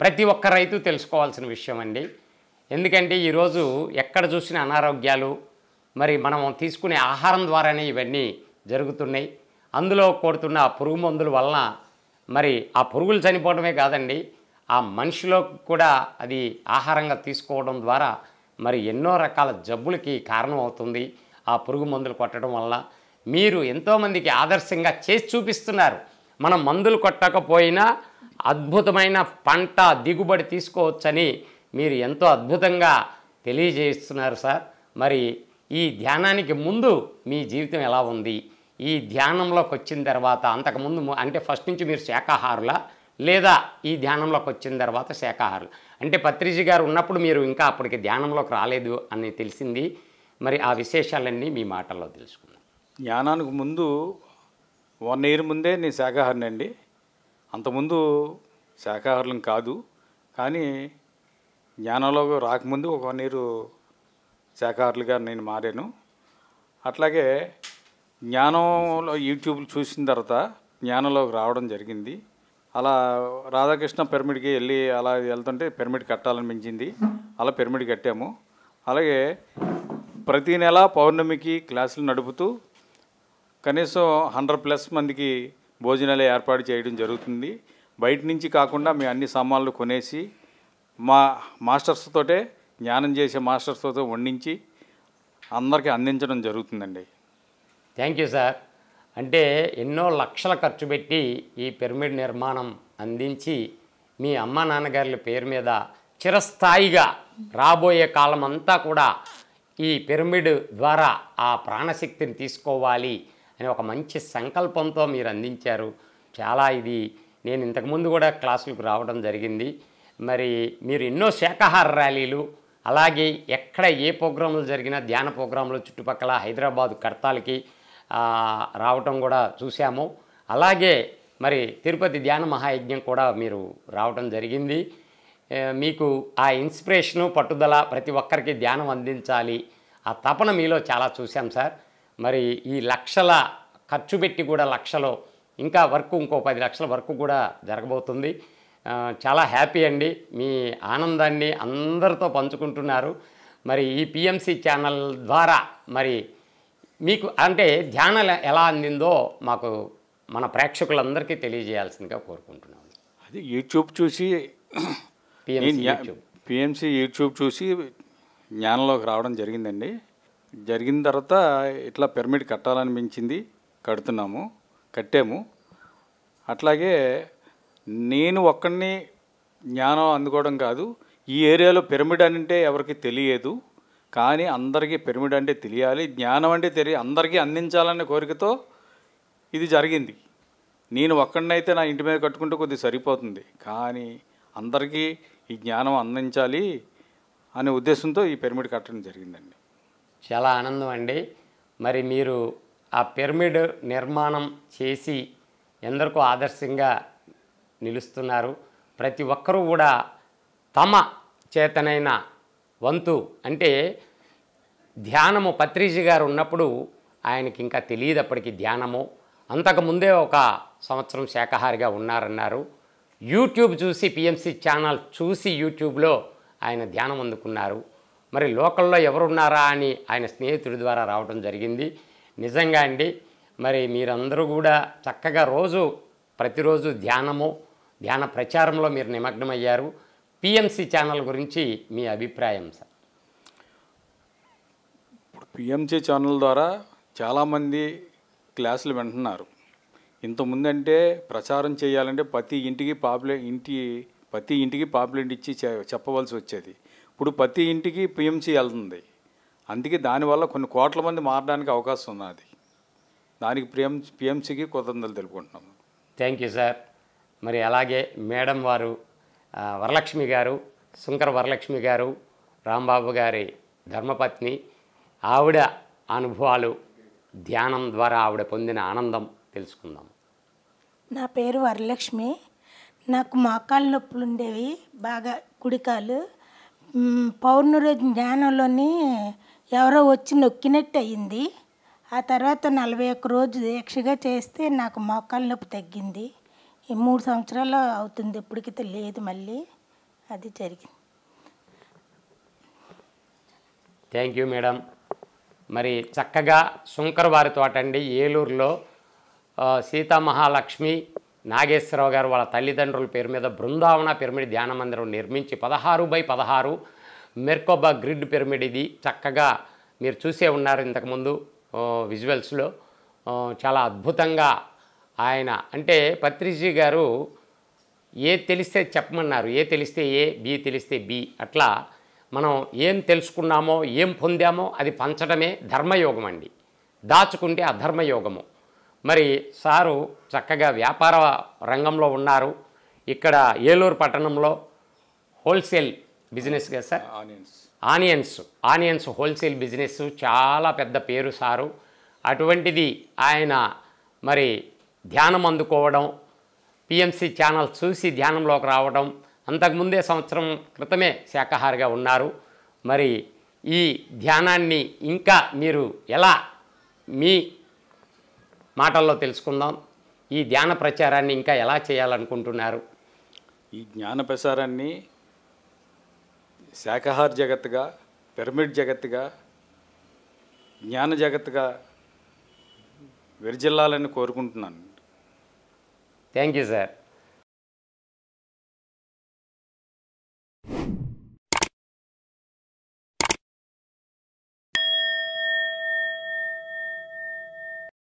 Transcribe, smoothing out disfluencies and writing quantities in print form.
ప్రతి ఒక్క రైతు తెలుసుకోవాల్సిన విషయం అండి. ఎందుకంటే ఈరోజు ఎక్కడ చూసిన అనారోగ్యాలు, మరి మనం తీసుకునే ఆహారం ద్వారానే ఇవన్నీ జరుగుతున్నాయి. అందులో కొడుతున్న పురుగు మందుల వలన మరి ఆ పురుగులు చనిపోవడమే కాదండి, ఆ మనిషిలో కూడా అది ఆహారంగా తీసుకోవడం ద్వారా మరి ఎన్నో రకాల జబ్బులకి కారణం అవుతుంది ఆ పురుగు మందులు కొట్టడం వల్ల. మీరు ఎంతోమందికి ఆదర్శంగా చేసి చూపిస్తున్నారు. మనం మందులు కొట్టకపోయినా అద్భుతమైన పంట దిగుబడి తీసుకోవచ్చని మీరు ఎంతో అద్భుతంగా తెలియజేస్తున్నారు సార్. మరి ఈ ధ్యానానికి ముందు మీ జీవితం ఎలా ఉంది? ఈ ధ్యానంలోకి వచ్చిన తర్వాత అంతకుముందు అంటే ఫస్ట్ నుంచి మీరు శాకాహారులా, లేదా ఈ ధ్యానంలోకి వచ్చిన తర్వాత శాకాహారులు? అంటే పత్రిజీ గారు ఉన్నప్పుడు మీరు ఇంకా అప్పటికి ధ్యానంలోకి రాలేదు అని తెలిసింది. మరి ఆ విశేషాలన్నీ మీ మాటల్లో తెలుసుకుందాం. ధ్యానానికి ముందు 1 ఇయర్ ముందే నేను శాకాహారిని అండి. అంతకుముందు శాకాహారులం కాదు, కానీ జ్ఞానంలోకి రాకముందు ఒక 1 ఇయర్ శాకాహారులుగా నేను మారాను. అట్లాగే జ్ఞానంలో యూట్యూబ్ చూసిన తర్వాత జ్ఞానంలోకి రావడం జరిగింది. అలా రాధాకృష్ణ పిరమిడ్కి వెళ్ళి అలా వెళ్తుంటే పిరమిడ్ కట్టాలనిపించింది. అలా పిరమిడ్ కట్టాము. అలాగే ప్రతి నెల పౌర్ణమికి క్లాసులు నడుపుతూ కనీసం 100+ మందికి భోజనాలు ఏర్పాటు చేయడం జరుగుతుంది. బయట నుంచి కాకుండా మేము అన్ని సామాన్లు కొనేసి మా మాస్టర్స్తోటే, జ్ఞానం చేసే మాస్టర్స్తో వండించి అందరికీ అందించడం జరుగుతుందండి. Thank you sir. అంటే ఎన్నో లక్షల ఖర్చు పెట్టి ఈ పిరమిడ్ నిర్మాణం అందించి మీ అమ్మ నాన్నగారి పేరు మీద చిరస్థాయిగా రాబోయే కాలం అంతా కూడా ఈ పిరమిడ్ ద్వారా ఆ ప్రాణశక్తిని తీసుకోవాలి అని ఒక మంచి సంకల్పంతో మీరు అందించారు. చాలా ఇది నేను ఇంతకుముందు కూడా క్లాసులకు రావడం జరిగింది. మరి మీరు ఎన్నో శాకాహార ర్యాలీలు, అలాగే ఎక్కడ ఏ ప్రోగ్రాములు జరిగినా ధ్యాన ప్రోగ్రాములు చుట్టుపక్కల హైదరాబాదు కడతాలకి రావటం కూడా చూసాము. అలాగే మరి తిరుపతి ధ్యాన మహాయజ్ఞం కూడా మీరు రావటం జరిగింది. మీకు ఆ ఇన్స్పిరేషను, పట్టుదల, ప్రతి ఒక్కరికి ధ్యానం అందించాలి ఆ తపన మీలో చాలా చూసాం సార్. మరి ఈ లక్షల ఖర్చు పెట్టి కూడా లక్షలో ఇంకా వర్క్ ఇంకో 10 లక్షల వరకు కూడా జరగబోతుంది. చాలా హ్యాపీ అండి. మీ ఆనందాన్ని అందరితో పంచుకుంటున్నారు. మరి ఈ పిఎంసి ఛానల్ ద్వారా మరి మీకు అంటే ధ్యానం ఎలా అందిందో మాకు మన ప్రేక్షకులందరికీ తెలియజేయాల్సిందిగా కోరుకుంటున్నాను. అది యూట్యూబ్ చూసి పిఎంసి యూట్యూబ్ చూసి జ్ఞానంలోకి రావడం జరిగిందండి. జరిగిన తర్వాత ఇట్లా పిరమిడ్ కట్టాలనిపించింది, కట్టాము. అట్లాగే నేను ఒక్కడిని జ్ఞానం అందుకోవడం కాదు, ఈ ఏరియాలో పిరమిడ్ అంటే ఎవరికి తెలియదు, కానీ అందరికీ పిరమిడ్ అంటే తెలియాలి, జ్ఞానం అంటే అందరికీ అందించాలనే కోరికతో ఇది జరిగింది. నేను ఒక్కడినైతే నా ఇంటి మీద కట్టుకుంటే కొద్దిగా సరిపోతుంది, కానీ అందరికీ ఈ జ్ఞానం అందించాలి అనే ఉద్దేశంతో ఈ పిరమిడ్ కట్టడం జరిగిందండి. చాలా ఆనందం అండి. మరి మీరు ఆ పిరమిడ్ నిర్మాణం చేసి ఎందరికో ఆదర్శంగా నిలుస్తున్నారు. ప్రతి ఒక్కరూ కూడా తమ చేతనైన వంతు అంటే ధ్యానము పత్రిజీ గారు ఉన్నప్పుడు ఆయనకి ఇంకా తెలియదు అప్పటికి ధ్యానము. అంతకుముందే ఒక సంవత్సరం శాకాహారిగా ఉన్నారన్నారు. యూట్యూబ్ చూసి పిఎంసి ఛానల్ చూసి యూట్యూబ్లో ఆయన ధ్యానం అందుకున్నారు. మరి లోకల్లో ఎవరున్నారా అని ఆయన స్నేహితుడి ద్వారా రావడం జరిగింది. నిజంగా అండి, మరి మీరందరూ కూడా చక్కగా ప్రతిరోజు ధ్యాన ప్రచారంలో మీరు నిమగ్నమయ్యారు. పిఎంసి ఛానల్ గురించి మీ అభిప్రాయం సార్? ఇప్పుడు పిఎంసి ఛానల్ ద్వారా చాలామంది క్లాసులు వింటున్నారు. ఇంతకుముందంటే ప్రచారం చేయాలంటే ప్రతి ఇంటికి పాంప్లెట్ ఇచ్చి చెప్పవలసి వచ్చేది. ఇప్పుడు ప్రతి ఇంటికి పిఎంసి వెళ్తుంది. అందుకే దానివల్ల కొన్ని కోట్ల మంది మారడానికి అవకాశం ఉన్నది. దానికి పిఎంసికి కృతజ్ఞతలు తెలుపుకుంటున్నాము. Thank you sir. మరి అలాగే మేడం వారు వరలక్ష్మి గారు, శంకర వరలక్ష్మి గారు, రాంబాబు గారి ధర్మపత్ని, ఆవిడ అనుభవాలు, ధ్యానం ద్వారా ఆవిడ పొందిన ఆనందం తెలుసుకుందాం. నా పేరు వరలక్ష్మి. నాకు మోకాళ్ళ నొప్పులు ఉండేవి బాగా, కుడికాలు. పౌర్ణమి రోజు జ్ఞానంలోని ఎవరో వచ్చి నొక్కినట్టు అయ్యింది. ఆ తర్వాత 41 రోజు దీక్షగా చేస్తే నాకు మోకాళ్ళ నొప్పి తగ్గింది. ఈ 3 సంవత్సరాలు అవుతుంది, ఇప్పటికైతే లేదు మళ్ళీ. అది జరిగింది. Thank you madam. మరి చక్కగా శంకరవారి తోట అండి ఏలూరులో సీతామహాలక్ష్మి నాగేశ్వరరావు గారు వాళ్ళ తల్లిదండ్రుల పేరు మీద బృందావన పిరమిడ్ ధ్యాన మందిరం నిర్మించి 16x16 మెర్కోబా గ్రిడ్ పిరమిడ్ ఇది. చక్కగా మీరు చూసే ఉన్నారు ఇంతకుముందు విజువల్స్లో. చాలా అద్భుతంగా ఆయన అంటే పత్రిజీ గారు ఏ తెలిస్తే చెప్పమన్నారు, ఏ తెలిస్తే ఏ, బి తెలిస్తే బి, అట్లా మనం ఏం తెలుసుకున్నామో ఏం పొందామో అది పంచడమే ధర్మయోగం అండి. దాచుకుంటే అధర్మయోగము. మరి సారు చక్కగా వ్యాపార రంగంలో ఉన్నారు. ఇక్కడ ఏలూరు పట్టణంలో హోల్సేల్ బిజినెస్ కదా సార్, ఆనియన్స్ హోల్సేల్ బిజినెస్ చాలా పెద్ద పేరు సారు. అటువంటిది ఆయన మరి ధ్యానం అందుకోవడం, పిఎంసి ఛానల్ చూసి ధ్యానంలోకి రావడం, అంతకుముందే సంవత్సరం క్రితమే శాకాహారిగా ఉన్నారు. మరి ఈ ధ్యానాన్ని ఇంకా మీరు ఎలా మీ మాటల్లో తెలుసుకుందాం. ఈ ధ్యాన ప్రచారాన్ని ఇంకా ఎలా చేయాలనుకుంటున్నారు? ఈ జ్ఞాన ప్రసారాన్ని శాకాహార జగత్తుగా, పిరమిడ్ జగత్తుగా, జ్ఞాన జగత్తుగా విరజిల్లాలని కోరుకుంటున్నాను. Thank you sir.